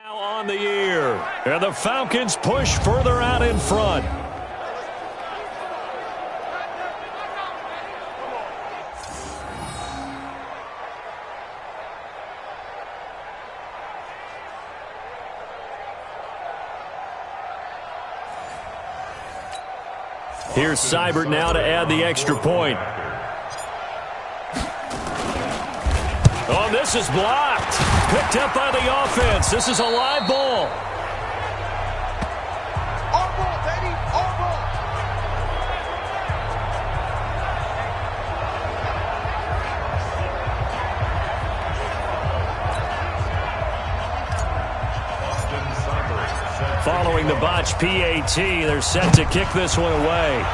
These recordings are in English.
Now on the year, and the Falcons push further out in front. Here's Seibert now to add the extra point. Oh, this is blocked. Picked up by the offense. This is a live ball. Our ball, baby. Our ball. Following the botch PAT, they're set to kick this one away.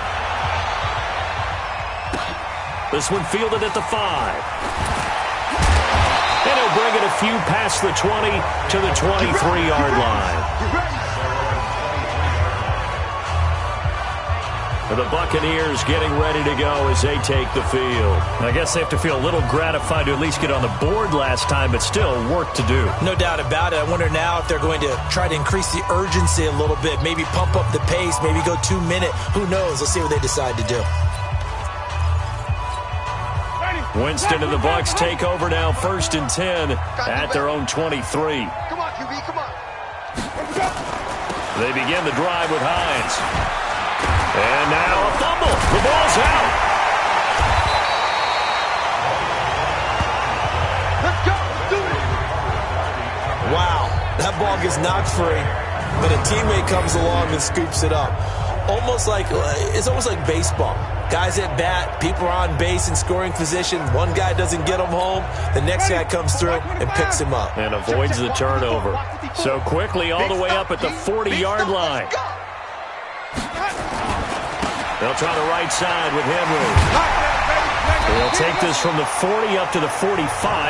This one fielded at the 5. And he'll bring it a few past the 20 to the 23-yard line. The Buccaneers getting ready to go as they take the field. I guess they have to feel a little gratified to at least get on the board last time, but still work to do. No doubt about it. I wonder now if they're going to try to increase the urgency a little bit, maybe pump up the pace, maybe go 2-minute. Who knows? Let's see what they decide to do. Winston and the Bucs take over now, 1st and 10 at their own 23. Come on, QB, come on. They begin the drive with Hines. And now a fumble. The ball's out. Let's go. Let's do it. Wow. That ball gets knocked free, but a teammate comes along and scoops it up. It's almost like baseball. Guys at bat, people are on base in scoring position. One guy doesn't get him home. The next guy comes through and picks him up. And avoids the turnover. So quickly all the way up at the 40-yard line. They'll try the right side with Henry. They'll take this from the 40 up to the 45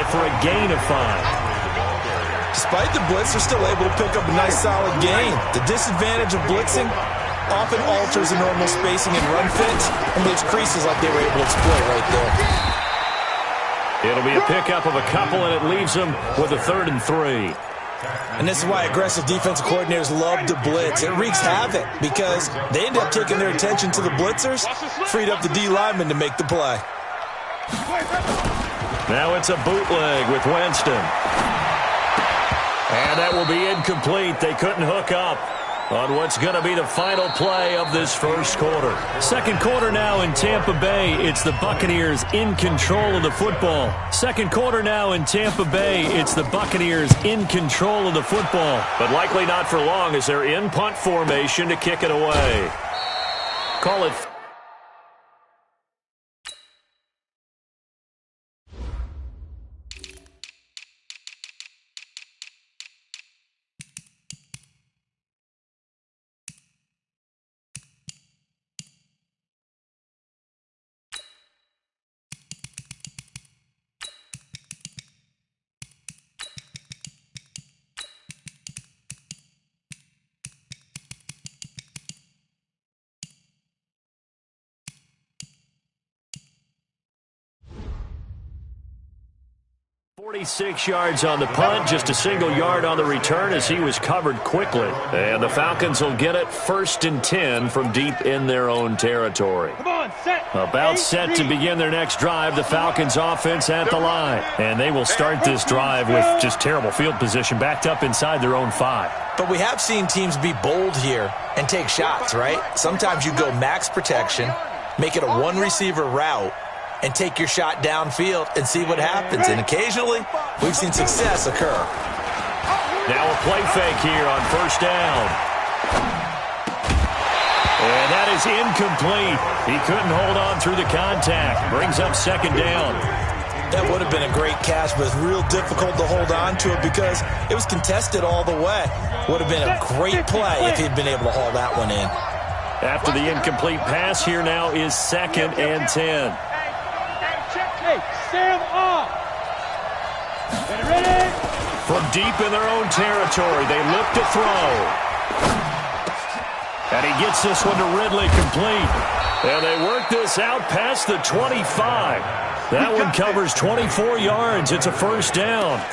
for a gain of 5. Despite the blitz, they're still able to pick up a nice solid gain. The disadvantage of blitzing often alters the normal spacing and run fits and leaves creases like they were able to exploit right there. It'll be a pickup of a couple, and it leaves them with a 3rd and 3. And this is why aggressive defensive coordinators love to blitz. It wreaks havoc because they end up taking their attention to the blitzers, freed up the D lineman to make the play. Now it's a bootleg with Winston. And that will be incomplete. They couldn't hook up on what's going to be the final play of this first quarter. Second quarter now in Tampa Bay. It's the Buccaneers in control of the football. Second quarter now in Tampa Bay. It's the Buccaneers in control of the football. But likely not for long as they're in punt formation to kick it away. Call it. .46 yards on the punt, just a single yard on the return as he was covered quickly. And the Falcons will get it 1st and 10 from deep in their own territory. About set to begin their next drive, the Falcons offense at the line. And they will start this drive with just terrible field position backed up inside their own 5. But we have seen teams be bold here and take shots, right? Sometimes you go max protection, make it a one-receiver route, and take your shot downfield and see what happens. And occasionally, we've seen success occur. Now a play fake here on 1st down. And that is incomplete. He couldn't hold on through the contact. Brings up 2nd down. That would have been a great catch, but it's real difficult to hold on to it because it was contested all the way. Would have been a great play if he'd been able to haul that one in. After the incomplete pass, here now is 2nd and 10. Hey, Sam off. Ready? From deep in their own territory, they look to throw. And he gets this one to Ridley complete. And they work this out past the 25. That one covers 24 yards. It's a 1st down.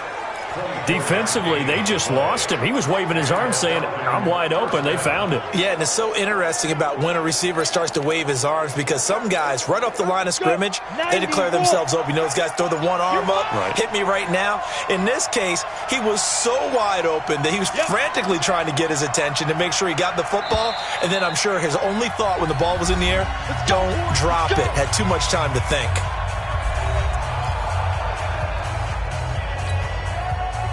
Defensively, they just lost him. He was waving his arms saying, I'm wide open. They found it. Yeah, and it's so interesting about when a receiver starts to wave his arms because some guys, right off the line of scrimmage, they declare themselves open. You know, those guys throw the one arm up, hit me right now. In this case, he was so wide open that he was frantically trying to get his attention to make sure he got the football. And then I'm sure his only thought when the ball was in the air, don't drop it. Had too much time to think.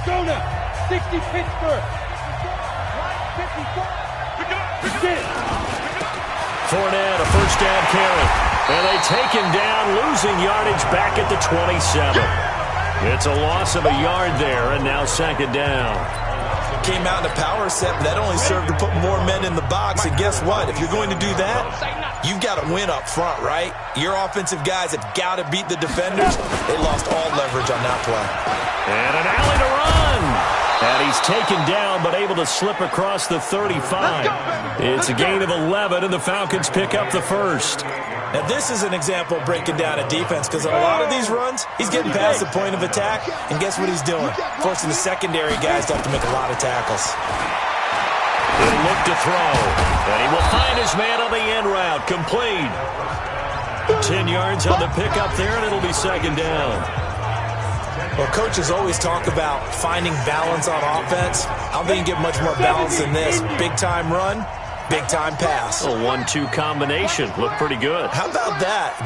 Go now. 60 Pittsburgh. 54. Fournette, a first down carry. And they take him down, losing yardage back at the 27. It's a loss of a yard there, and now second down. Came out in a power set, but that only served to put more men in the box. And guess what? If you're going to do that, you've got to win up front, right? Your offensive guys have got to beat the defenders. They lost all leverage on that play. And an alley to run. And he's taken down, but able to slip across the 35. It's a gain of 11, and the Falcons pick up the first. Now, this is an example of breaking down a defense because on a lot of these runs, he's getting past the point of attack, and guess what he's doing? Forcing the secondary guys to have to make a lot of tackles. He'll look to throw, and he will find his man on the end route, complete. 10 yards on the pickup there, and it'll be second down. Well, coaches always talk about finding balance on offense. I don't think you get much more balance than this. Big-time run, big-time pass. A 1-2 combination. Looked pretty good. How about that?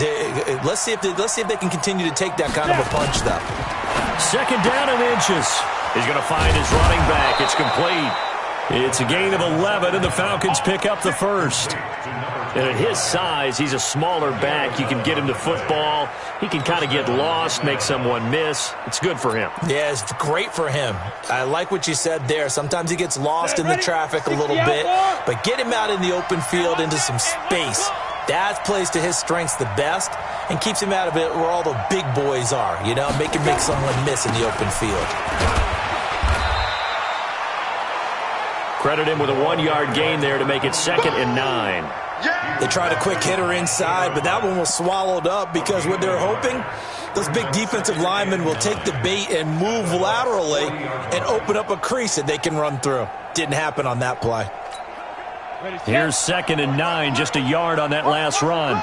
Let's see if they can continue to take that kind of a punch, though. Second down and inches. He's going to find his running back. It's complete. It's a gain of 11, and the Falcons pick up the first. And at his size, he's a smaller back. You can get him to football. He can kind of get lost, make someone miss. It's good for him. Yeah, it's great for him. I like what you said there. Sometimes he gets lost in the traffic a little bit, but get him out in the open field into some space. That plays to his strengths the best and keeps him out of it where all the big boys are, you know, make someone miss in the open field. Credit him with a 1-yard gain there to make it 2nd and 9. They tried a quick hitter inside, but that one was swallowed up because what they're hoping, those big defensive linemen will take the bait and move laterally and open up a crease that they can run through. Didn't happen on that play. Here's 2nd and 9, just a yard on that last run.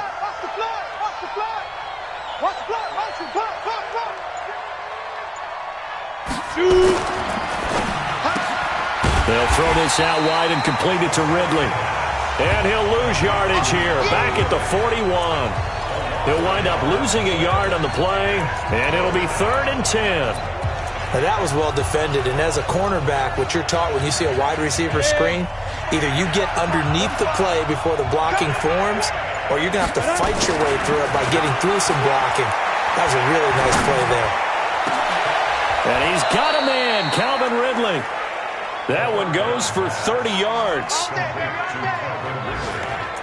They'll throw this out wide and complete it to Ridley. And he'll lose yardage here, back at the 41. He'll wind up losing a yard on the play, and it'll be 3rd and 10. Now that was well defended, and as a cornerback, what you're taught when you see a wide receiver screen, either you get underneath the play before the blocking forms, or you're going to have to fight your way through it by getting through some blocking. That was a really nice play there. And he's got a man, Calvin Ridley. That one goes for 30 yards.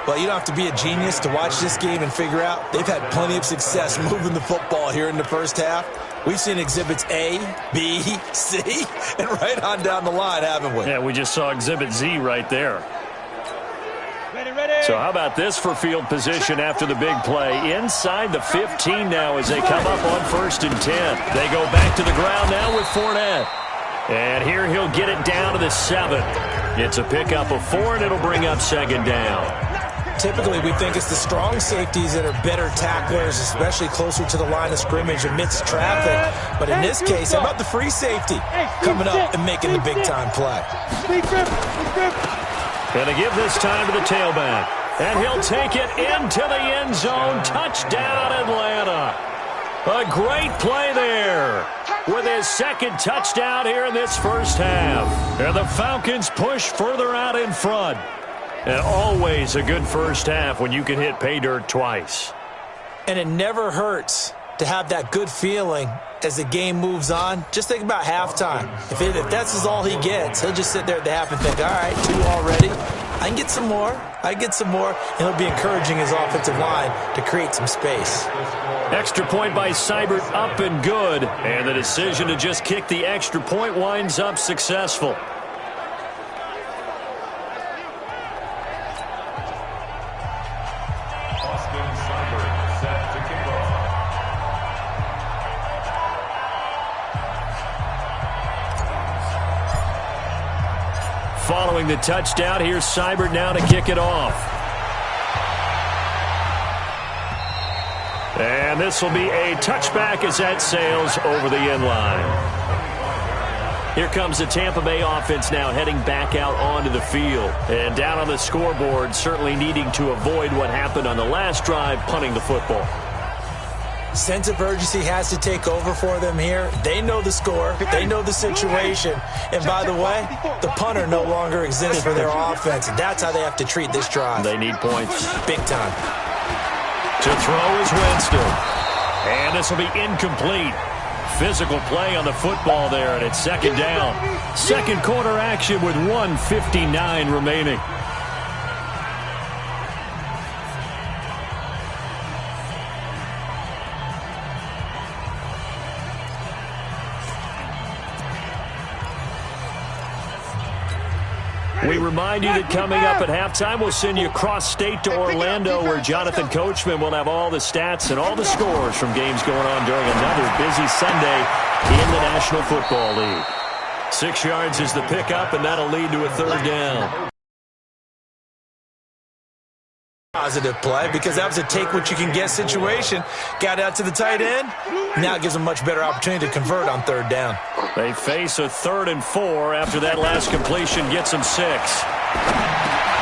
Well, you don't have to be a genius to watch this game and figure out they've had plenty of success moving the football here in the first half. We've seen exhibits A, B, C, and right on down the line, haven't we? Yeah, we just saw exhibit Z right there. So how about this for field position after the big play? Inside the 15 now as they come up on 1st and 10. They go back to the ground now with Fournette. And here he'll get it down to the 7. It's a pickup of 4, and it'll bring up 2nd down. Typically, we think it's the strong safeties that are better tacklers, especially closer to the line of scrimmage amidst traffic. But in this case, how about the free safety coming up and making the big-time play? And they give this time to the tailback. And he'll take it into the end zone. Touchdown, Atlanta. A great play there with his 2nd touchdown here in this first half. And the Falcons push further out in front. And always a good first half when you can hit pay dirt twice. And it never hurts to have that good feeling as the game moves on. Just think about halftime. If that's all he gets, he'll just sit there at the half and think, all right, 2 already. I can get some more. And he'll be encouraging his offensive line to create some space. Extra point by Seibert, up and good. And the decision to just kick the extra point winds up successful. following the touchdown. Here's Seibert now to kick it off. And this will be a touchback as that sails over the end line. Here comes the Tampa Bay offense now heading back out onto the field. And down on the scoreboard, certainly needing to avoid what happened on the last drive, punting the football. Sense of urgency has to take over for them here. They know the score. They know the situation. And by the way, the punter no longer exists for their offense. And that's how they have to treat this drive. They need points. Big time. To throw is Winston. And this will be incomplete. Physical play on the football there, and it's second down. Second quarter action with 1:59 remaining. We remind you that coming up at halftime, we'll send you cross-state to Orlando, where Jonathan Coachman will have all the stats and all the scores from games going on during another busy Sunday in the National Football League. 6 yards is the pickup, and that'll lead to a third down. Positive play, because that was a take-what-you-can-get situation. Got out to the tight end. Now it gives them a much better opportunity to convert on third down. They face a 3rd and 4 after that last completion gets them 6.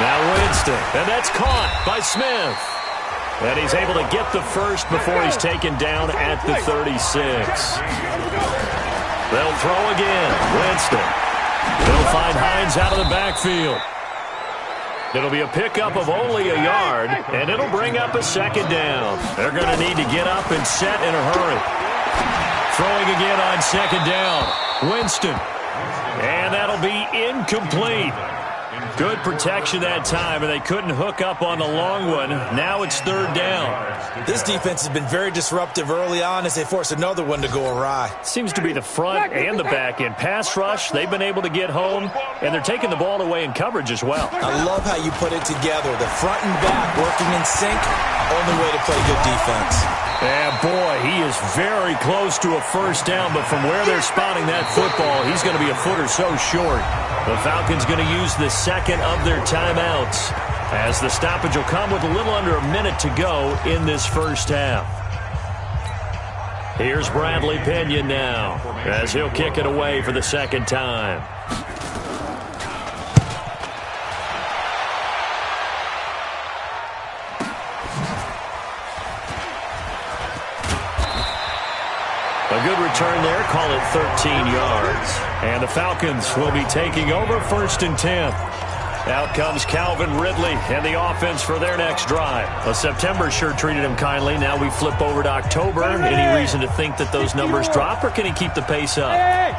Now Winston, and that's caught by Smith. And he's able to get the first before he's taken down at the 36. They'll throw again. Winston. They'll find Hines out of the backfield. It'll be a pickup of only a yard, and it'll bring up a second down. They're going to need to get up and set in a hurry. Throwing again on second down. Winston. And that'll be incomplete. Good protection that time, and they couldn't hook up on the long one. Now it's third down. This defense has been very disruptive early on as they force another one to go awry. Seems to be the front and the back end. Pass rush, they've been able to get home, and they're taking the ball away in coverage as well. I love how you put it together. The front and back working in sync, only way to play good defense. And boy, he is very close to a first down, but from where they're spotting that football, he's going to be a foot or so short. The Falcons going to use the second of their timeouts, as the stoppage will come with a little under a minute to go in this first half. Here's Bradley Pinion now, as he'll kick it away for the second time. A good return there, call it 13 yards. And the Falcons will be taking over 1st and 10. Out comes Calvin Ridley and the offense for their next drive. Well, September sure treated him kindly. Now we flip over to October. Any reason to think that those numbers drop, or can he keep the pace up?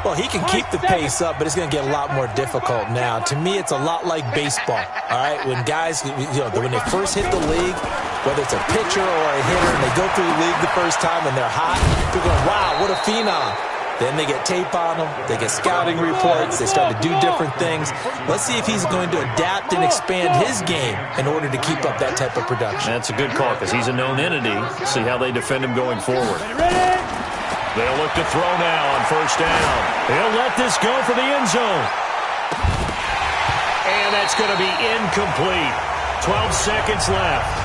Well, he can keep the pace up, but it's going to get a lot more difficult now. To me, it's a lot like baseball, all right? When guys, when they first hit the league, whether it's a pitcher or a hitter, and they go through the league the first time and they're hot, they're going, wow, what a phenom. Then they get tape on them. They get scouting reports. They start to do different things. Let's see if he's going to adapt and expand his game in order to keep up that type of production. That's a good call, because he's a known entity. See how they defend him going forward. They'll look to throw now on first down. He'll let this go for the end zone. And that's going to be incomplete. 12 seconds left.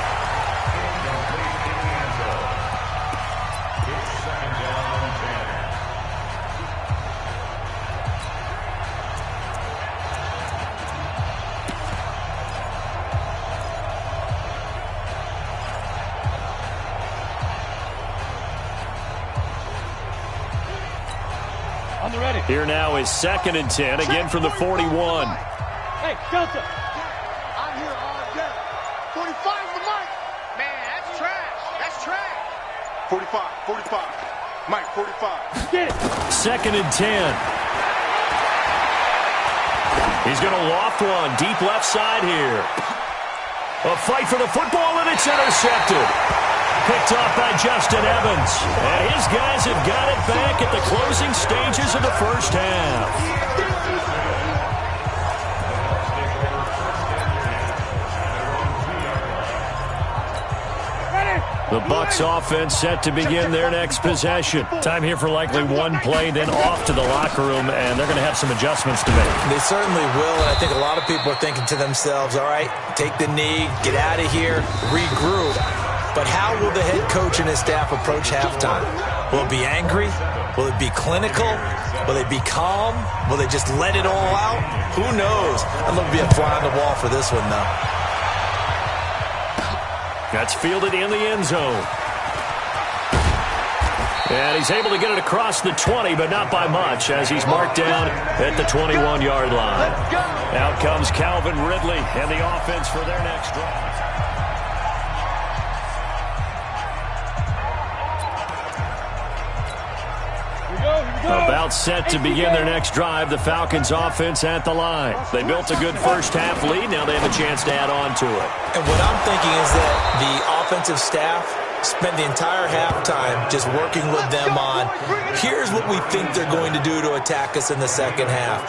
Here now is 2nd and 10, again from the 41. Hey, Delta. I'm here all day. 45 for Mike. Man, that's trash. That's trash. 45. Mike, 45. Get it. 2nd and 10. He's going to loft one deep left side here. A fight for the football, and it's intercepted. Picked off by Justin Evans. And his guys have got it back at the closing stages of the first half. Ready. The Bucs offense set to begin their next possession. Time here for likely one play, then off to the locker room, and they're going to have some adjustments to make. They certainly will, and I think a lot of people are thinking to themselves, all right, take the knee, get out of here, regroup. But how will the head coach and his staff approach halftime? Will it be angry? Will it be clinical? Will they be calm? Will they just let it all out? Who knows? I'd love to be a fly on the wall for this one, though. That's fielded in the end zone. And he's able to get it across the 20, but not by much, as he's marked down at the 21-yard line. Out comes Calvin Ridley and the offense for their next drive. About set to begin their next drive, the Falcons offense at the line. They built a good first half lead. Now they have a chance to add on to it. And what I'm thinking is that the offensive staff spent the entire halftime just working with them on, here's what we think they're going to do to attack us in the second half.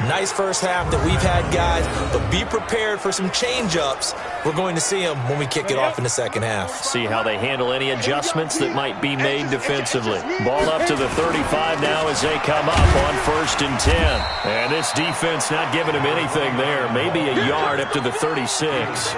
Nice first half that we've had, guys, but be prepared for some change-ups. We're going to see them when we kick it off in the second half. See how they handle any adjustments that might be made defensively. Ball up to the 35 now as they come up on 1st and 10. And this defense not giving him anything there. Maybe a yard up to the 36.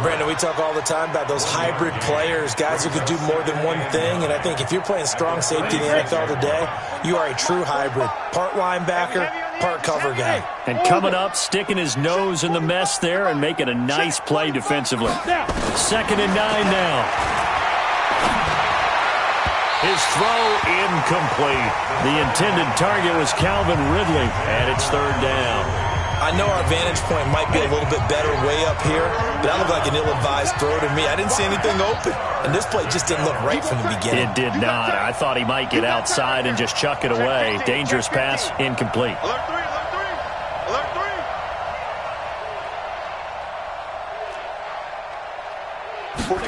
Brandon, we talk all the time about those hybrid players, guys who could do more than one thing, and I think if you're playing strong safety in the NFL today, you are a true hybrid. Part linebacker, part cover guy. And coming up, sticking his nose in the mess there and making a nice play defensively. 2nd and 9 now. His throw incomplete. The intended target was Calvin Ridley, and it's 3rd down. I know our vantage point might be a little bit better way up here, but that looked like an ill-advised throw to me. I didn't see anything open, and this play just didn't look right from the beginning. It did not. I thought he might get outside and just chuck it away. Dangerous pass, incomplete. Alert 3, alert 3, alert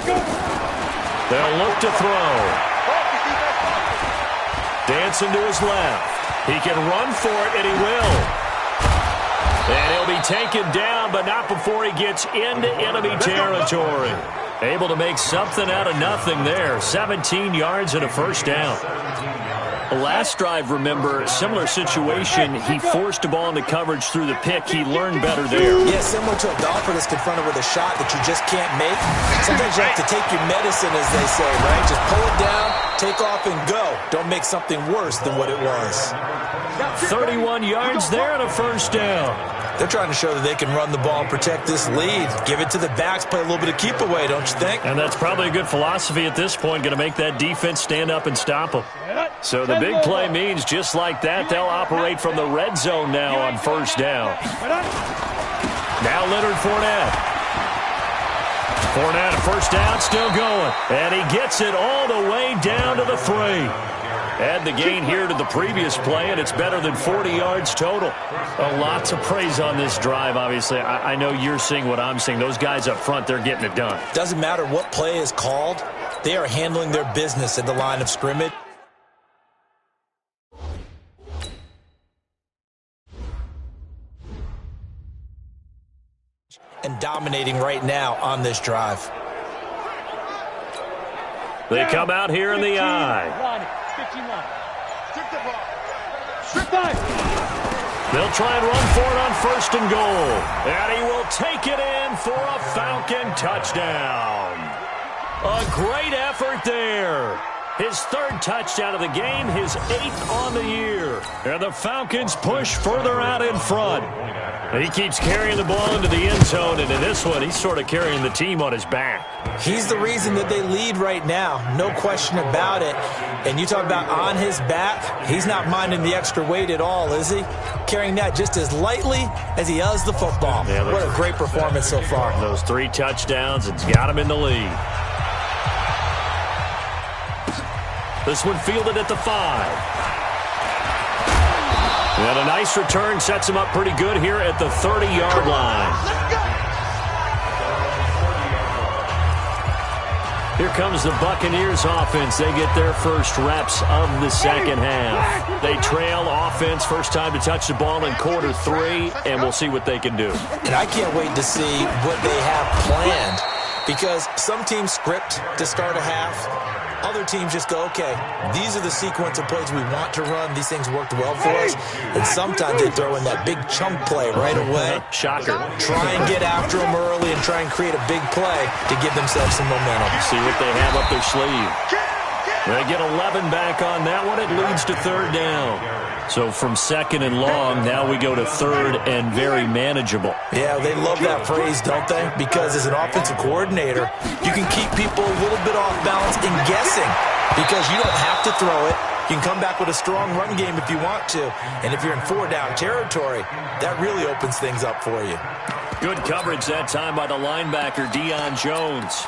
3. They'll look to throw. Dancing to his left. He can run for it, and he will. And he'll be taken down, but not before he gets into enemy territory. Able to make something out of nothing there. 17 yards and a first down. The last drive, remember, similar situation. He forced a ball into coverage through the pick. He learned better there. Yeah, similar to a golfer that's confronted with a shot that you just can't make. Sometimes you have to take your medicine, as they say, right? Just pull it down, take off, and go. Don't make something worse than what it was. 31 yards there and a first down. They're trying to show that they can run the ball and protect this lead. Give it to the backs, play a little bit of keep away, don't you think? And that's probably a good philosophy at this point, going to make that defense stand up and stop them. So the big play means just like that, they'll operate from the red zone now on 1st down. Now Leonard Fournette. Fournette, a first down, still going. And he gets it all the way down to the 3. Add the gain here to the previous play, and it's better than 40 yards total. A lot to praise on this drive, obviously. I know you're seeing what I'm seeing. Those guys up front, they're getting it done. Doesn't matter what play is called. They are handling their business at the line of scrimmage. And dominating right now on this drive. They come out here in the eye. They'll try and run for it on 1st and goal. And he will take it in for a Falcon touchdown. A great effort there. His 3rd touchdown of the game, his 8th on the year. And the Falcons push further out in front. He keeps carrying the ball into the end zone, and in this one, he's sort of carrying the team on his back. He's the reason that they lead right now, no question about it. And you talk about on his back, he's not minding the extra weight at all, is he? Carrying that just as lightly as he does the football. Yeah, what a great performance so far. Those 3 touchdowns, it's got him in the lead. This one fielded at the 5. And a nice return sets him up pretty good here at the 30-yard line. Here comes the Buccaneers offense. They get their first reps of the second half. They trail offense, first time to touch the ball in quarter 3, and we'll see what they can do. And I can't wait to see what they have planned. because some teams script to start a half. Other teams just go, okay, these are the sequence of plays we want to run. These things worked well for us. And sometimes they throw in that big chunk play right away. Shocker. Try and get after them early and try and create a big play to give themselves some momentum. See what they have up their sleeve. They get 11 back on that one. It leads to third down. So from second and long, now we go to third and very manageable. Yeah, they love that phrase, don't they? Because as an offensive coordinator, you can keep people a little bit off balance and guessing because you don't have to throw it. You can come back with a strong run game if you want to. And if you're in four-down territory, that really opens things up for you. Good coverage that time by the linebacker, Deion Jones.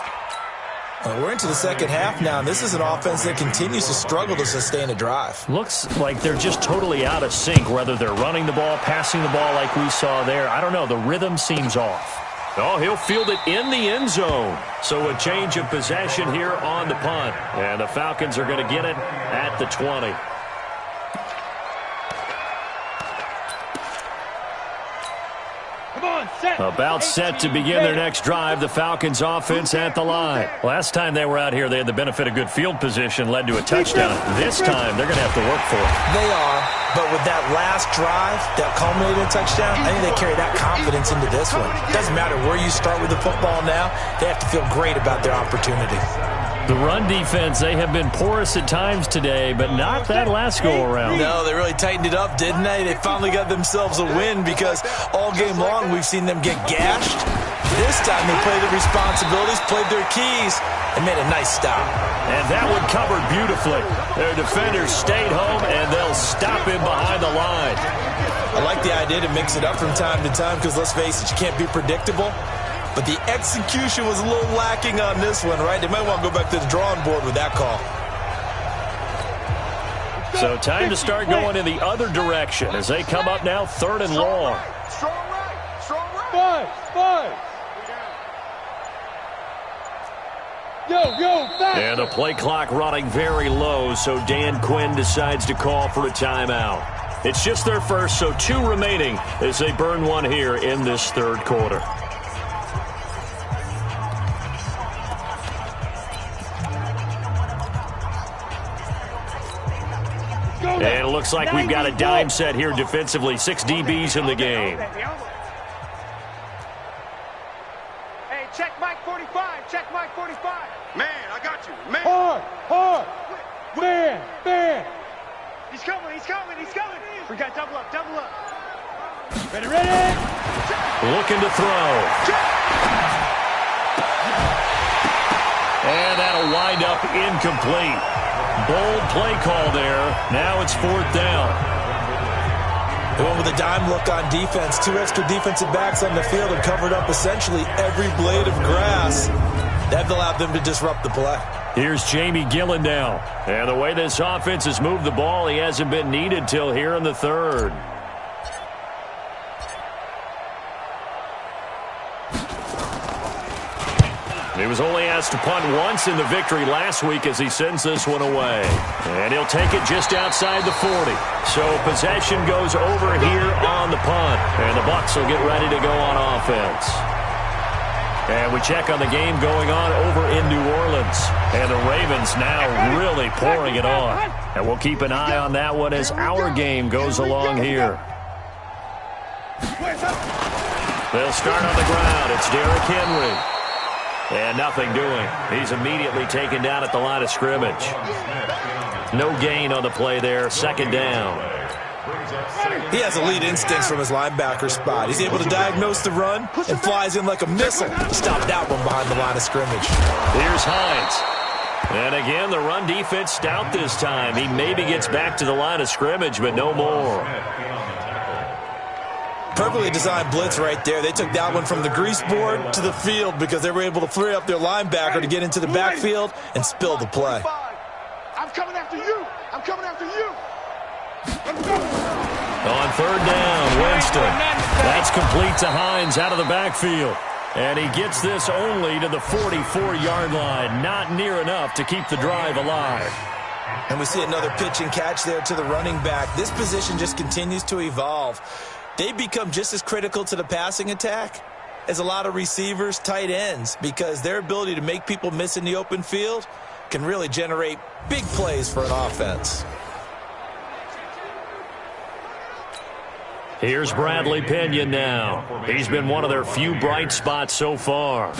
We're into the second half now, and this is an offense that continues to struggle to sustain a drive. Looks like they're just totally out of sync, whether they're running the ball, passing the ball like we saw there. I don't know. The rhythm seems off. Oh, he'll field it in the end zone. So a change of possession here on the punt. And the Falcons are going to get it at the 20. About set to begin their next drive. The Falcons offense at the line. Last time they were out here, they had the benefit of good field position, led to a touchdown. This time, they're going to have to work for it. They are, but with that last drive that culminated in a touchdown, I think they carry that confidence into this one. It doesn't matter where you start with the football now. They have to feel great about their opportunity. The run defense, they have been porous at times today, but not that last go-around. No, they really tightened it up, didn't they? They finally got themselves a win because all game long we've seen them get gashed. This time they played their responsibilities, played their keys, and made a nice stop. And that one covered beautifully. Their defenders stayed home, and they'll stop him behind the line. I like the idea to mix it up from time to time because, let's face it, you can't be predictable. But the execution was a little lacking on this one, right? They might want to go back to the drawing board with that call. So time to start going in the other direction as they come up now third and long. Strong right. Strong right. Five. Yo, back. And the play clock running very low, so Dan Quinn decides to call for a timeout. It's just their first, so 2 remaining as they burn one here in this third quarter. And it looks like we've got a dime set here defensively. 6 DBs in the game. Hey, check Mike 45. Check Mike 45. Man, I got you. Man. Hard. Man. He's coming. We got double up. Ready. Looking to throw. And that'll wind up incomplete. Bold play call there. Now it's fourth down. They went with a dime look on defense. 2 extra defensive backs on the field and covered up essentially every blade of grass. That allowed them to disrupt the play. Here's Jamie Gillen now. And the way this offense has moved the ball, he hasn't been needed till here in the third. He was only asked to punt once in the victory last week as he sends this one away. And he'll take it just outside the 40. So possession goes over here on the punt. And the Bucs will get ready to go on offense. And we check on the game going on over in New Orleans. And the Ravens now really pouring it on. And we'll keep an eye on that one as our game goes along here. They'll start on the ground. It's Derrick Henry. And nothing doing. He's immediately taken down at the line of scrimmage. No gain on the play there. Second down. He has elite instincts from his linebacker spot. He's able to diagnose the run and flies in like a missile. Stop that one behind the line of scrimmage. Here's Hines. And again, the run defense stout this time. He maybe gets back to the line of scrimmage, but no more. Perfectly designed blitz right there. They took that one from the grease board to the field because they were able to free up their linebacker to get into the backfield and spill the play. I'm coming after you. On third down, Winston. That's complete to Hines out of the backfield. And he gets this only to the 44-yard line. Not near enough to keep the drive alive. And we see another pitch and catch there to the running back. This position just continues to evolve. They become just as critical to the passing attack is a lot of receivers, tight ends, because their ability to make people miss in the open field can really generate big plays for an offense. Here's Bradley Pinion now. He's been one of their few bright spots so far.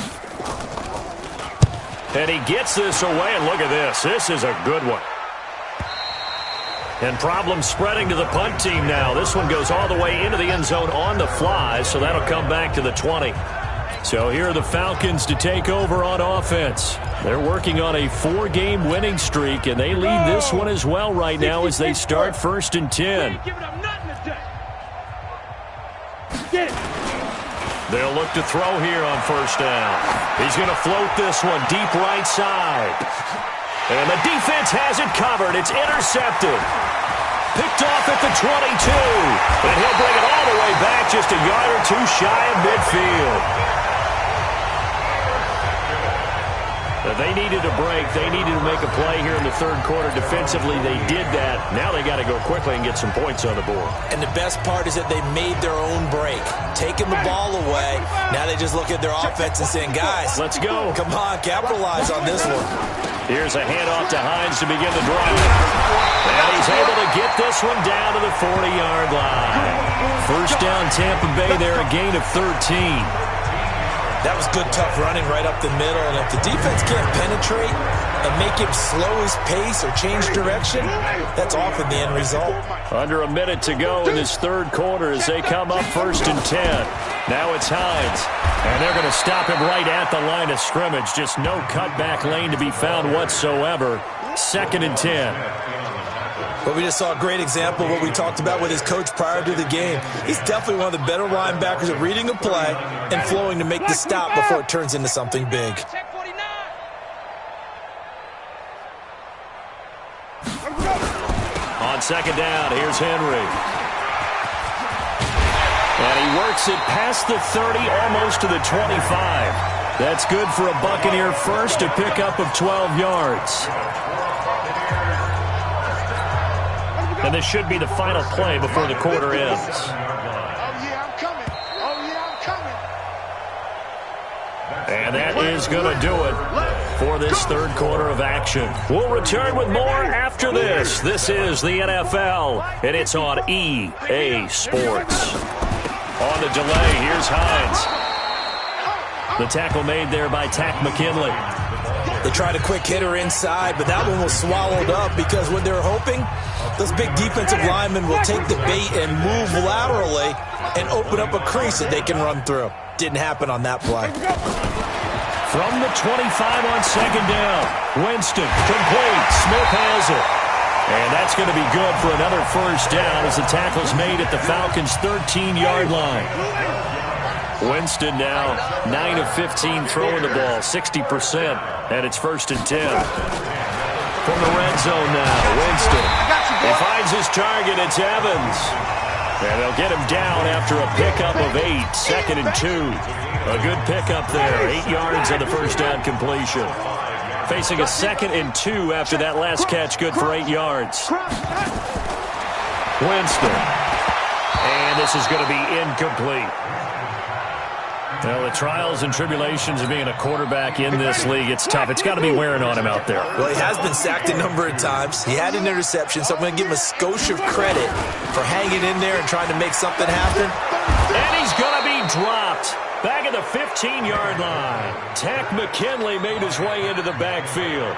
And he gets this away, and look at this. This is a good one. And problems spreading to the punt team now. This one goes all the way into the end zone on the fly, so that'll come back to the 20. So here are the Falcons to take over on offense. They're working on a 4-game winning streak, and they lead this one as well right now as they start 1st and 10. They'll look to throw here on 1st down. He's going to float this one deep right side. And the defense has it covered. It's intercepted. Picked off at the 22. And he'll bring it all the way back just a yard or two shy of midfield. They needed a break. They needed to make a play here in the 3rd quarter. Defensively, they did that. Now they got to go quickly and get some points on the board. And the best part is that they made their own break. Taking the ball away. Now they just look at their offense and saying, guys, let's go. Come on, capitalize on this one. Here's a handoff to Hines to begin the drive. And he's able to get this one down to the 40-yard line. 1st down, Tampa Bay there, a gain of 13. That was good, tough running right up the middle. And if the defense can't penetrate and make him slow his pace or change direction, that's often the end result. Under a minute to go in this 3rd quarter as they come up 1st and 10. Now it's Hines. And they're going to stop him right at the line of scrimmage. Just no cutback lane to be found whatsoever. 2nd and 10. But we just saw a great example of what we talked about with his coach prior to the game. He's definitely one of the better linebackers at reading a play and flowing to make the stop before it turns into something big. On 2nd down, here's Henry. And he works it past the 30, almost to the 25. That's good for a Buccaneer first, a pickup of 12 yards. And this should be the final play before the quarter ends. Oh, yeah, I'm coming. Oh, yeah, I'm coming. And that is going to do it for this 3rd quarter of action. We'll return with more after this. This is the NFL, and it's on EA Sports. On the delay, here's Hines. The tackle made there by Tack McKinley. They tried a quick hitter inside, but that one was swallowed up because what they're hoping, those big defensive linemen will take the bait and move laterally and open up a crease that they can run through. Didn't happen on that play. From the 25 on 2nd down, Winston complete. Smith has it. And that's going to be good for another 1st down as the tackle's made at the Falcons' 13-yard line. Winston now 9 of 15 throwing the ball, 60%, and it's 1st and 10. From the red zone now, Winston. He finds his target, it's Evans. And they'll get him down after a pickup of 8, 2nd and 2. A good pickup there, 8 yards on the 1st down completion. Facing a 2nd and 2 after that last catch, good for 8 yards. Winston. And this is going to be incomplete. Well, the trials and tribulations of being a quarterback in this league, it's tough. It's got to be wearing on him out there. Well, he has been sacked a number of times. He had an interception, so I'm going to give him a skosh of credit for hanging in there and trying to make something happen. And he's going to be dropped. Back at the 15-yard line. Tack McKinley made his way into the backfield.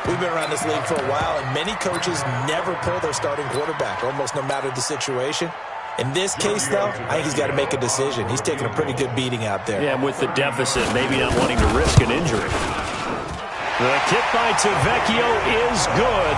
We've been around this league for a while, and many coaches never pull their starting quarterback, almost no matter the situation. In this case, though, I think he's got to make a decision. He's taking a pretty good beating out there. Yeah, with the deficit, maybe not wanting to risk an injury. The kick by Tavecchio is good,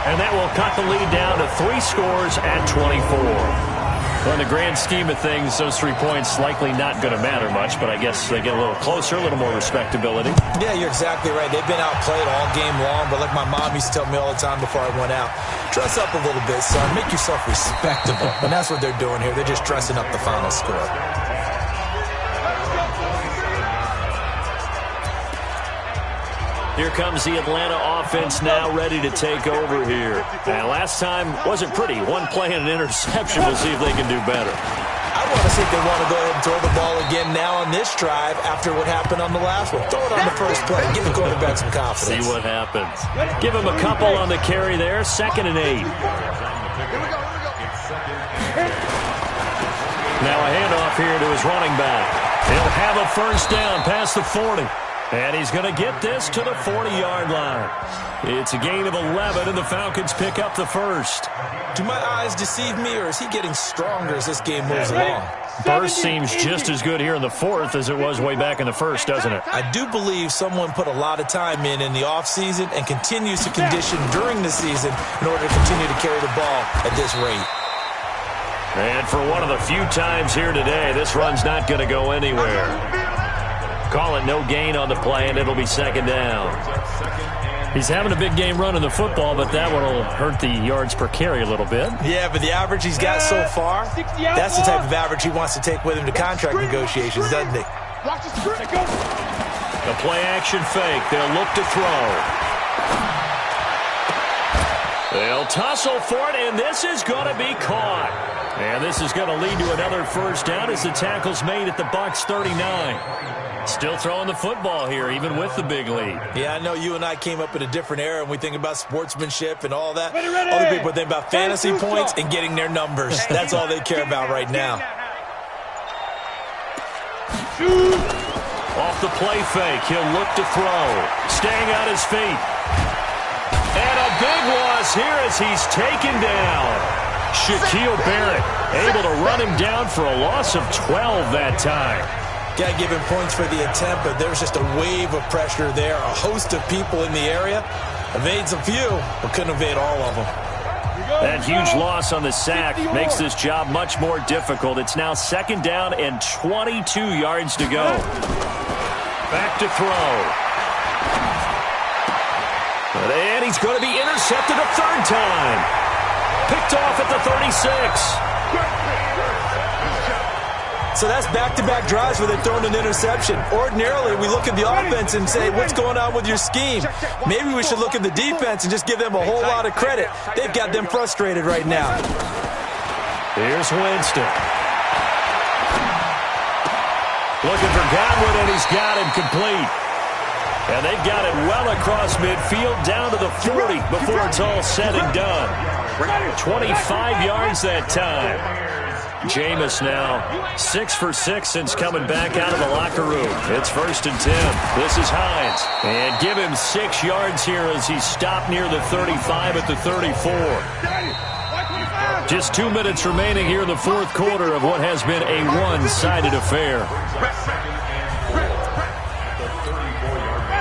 and that will cut the lead down to 3 scores at 24. Well, in the grand scheme of things, those 3 points likely not going to matter much, but I guess they get a little closer, a little more respectability. Yeah, you're exactly right. They've been outplayed all game long, but like my mom used to tell me all the time before I went out, dress up a little bit, son. Make yourself respectable. And that's what they're doing here. They're just dressing up the final score. Here comes the Atlanta offense now ready to take over here. And last time wasn't pretty. One play and an interception. We'll see if they can do better. I want to see if they want to go ahead and throw the ball again now on this drive after what happened on the last one. Throw it on the first play. Give the quarterback some confidence. See what happens. Give him a couple on the carry there. 2nd and 8. Now a handoff here to his running back. He'll have a first down past the 40. And he's going to get this to the 40-yard line. It's a gain of 11, and the Falcons pick up the first. Do my eyes deceive me, or is he getting stronger as this game moves along? Burst seems just as good here in the 4th as it was way back in the 1st, doesn't it? I do believe someone put a lot of time in the offseason and continues to condition during the season in order to continue to carry the ball at this rate. And for one of the few times here today, this run's not going to go anywhere. Call it no gain on the play, and it'll be 2nd down. He's having a big game running the football, but that one will hurt the yards per carry a little bit. Yeah, but the average he's got so far, that's the type of average he wants to take with him to contract negotiations, doesn't he? A play-action fake. They'll look to throw. They'll tussle for it, and this is going to be caught. And this is going to lead to another first down as the tackle's made at the Bucs 39. Still throwing the football here, even with the big lead. Yeah, I know you and I came up in a different era, and we think about sportsmanship and all that. Other people think about fantasy points and getting their numbers. That's all they care about right now. Off the play fake, he'll look to throw. Staying on his feet. And a big loss here as he's taken down. Shaquille Barrett able to run him down for a loss of 12 that time. Got to give him points for the attempt, but there's just a wave of pressure there. A host of people in the area. Evades a few, but couldn't evade all of them. That huge loss on the sack makes this job much more difficult. It's now 2nd down and 22 yards to go. Back to throw. And he's going to be intercepted a 3rd time. Picked off at the 36. So that's back-to-back drives where they're throwing an interception. Ordinarily, we look at the offense and say, what's going on with your scheme? Maybe we should look at the defense and just give them a whole lot of credit. They've got them frustrated right now. Here's Winston. Looking for Godwin, and he's got him complete. And they've got it well across midfield, down to the 40 before it's all said and done. 25 yards that time. Jameis now 6 for 6 since coming back out of the locker room. It's 1st and 10. This is Hines. And give him 6 yards here as he's stopped near the 35 at the 34. Just 2 minutes remaining here in the 4th quarter of what has been a one-sided affair.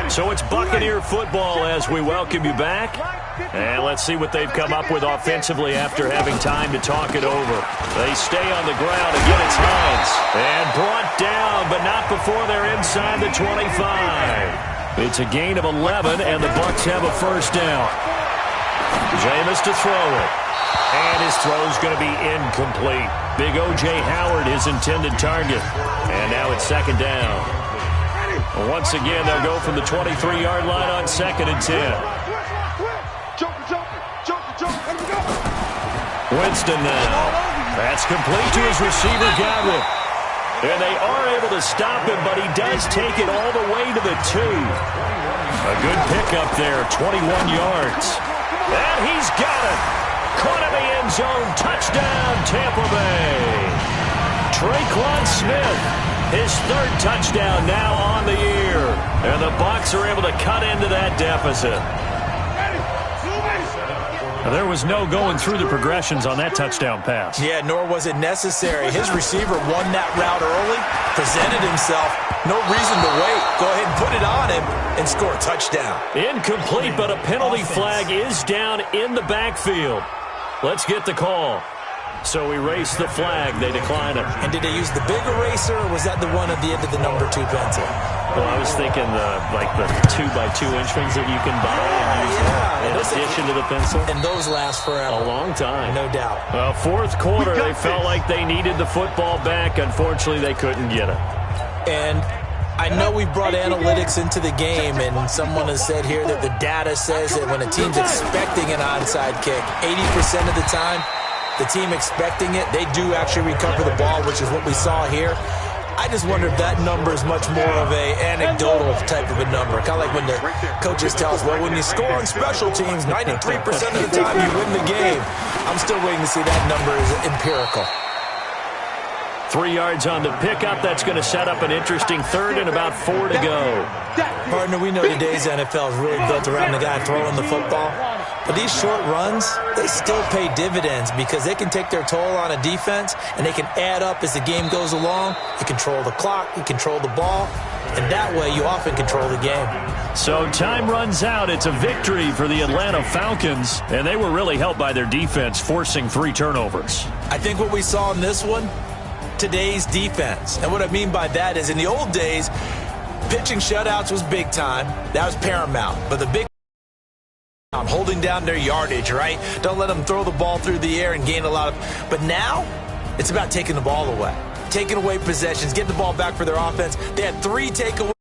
So it's Buccaneer football as we welcome you back. And let's see what they've come up with offensively after having time to talk it over. They stay on the ground. Again, it's Hines. And brought down, but not before they're inside the 25. It's a gain of 11, and the Bucs have a first down. Jameis to throw it. And his throw's going to be incomplete. Big O.J. Howard, his intended target. And now it's 2nd down. Once again, they'll go from the 23-yard line on 2nd and 10. Winston now. That's complete to his receiver, Godwin. And they are able to stop him, but he does take it all the way to the 2. A good pickup there, 21 yards. And he's got it. Caught in the end zone. Touchdown, Tampa Bay. Traquan Smith, his 3rd touchdown now on the year. And the Bucs are able to cut into that deficit. There was no going through the progressions on that touchdown pass. Yeah, nor was it necessary. His receiver won that route early, presented himself. No reason to wait. Go ahead and put it on him and score a touchdown. Incomplete, but a penalty flag is down in the backfield. Let's get the call. So erase the flag. They decline it. And did they use the big eraser, or was that the one at the end of the number 2 pencil? Well, I was thinking the 2x2 inch rings that you can buy in addition to the pencil. And those last forever. A long time. No doubt. 4th quarter, they felt like they needed the football back. Unfortunately, they couldn't get it. And I know we brought analytics into the game, and someone has said here that the data says that when a team's expecting an onside kick, 80% of the time, the team expecting it, they do actually recover the ball, which is what we saw here. I just wonder if that number is much more of a anecdotal type of a number. Kind of like when the coaches tell us, well, when you score on special teams, 93% of the time you win the game. I'm still waiting to see that number is empirical. 3 yards on the pickup. That's going to set up an interesting third and about 4 to go. Partner, we know today's NFL is really built around the guy throwing the football. But these short runs, they still pay dividends because they can take their toll on a defense, and they can add up as the game goes along. You control the clock, you control the ball, and that way you often control the game. So time runs out. It's a victory for the Atlanta Falcons, and they were really helped by their defense, forcing 3 turnovers. I think what we saw in this one, today's defense. And what I mean by that is in the old days, pitching shutouts was big time. That was paramount. But the big holding down their yardage, right? Don't let them throw the ball through the air and gain a lot of. But now it's about taking the ball away, taking away possessions, getting the ball back for their offense. They had 3 takeaways.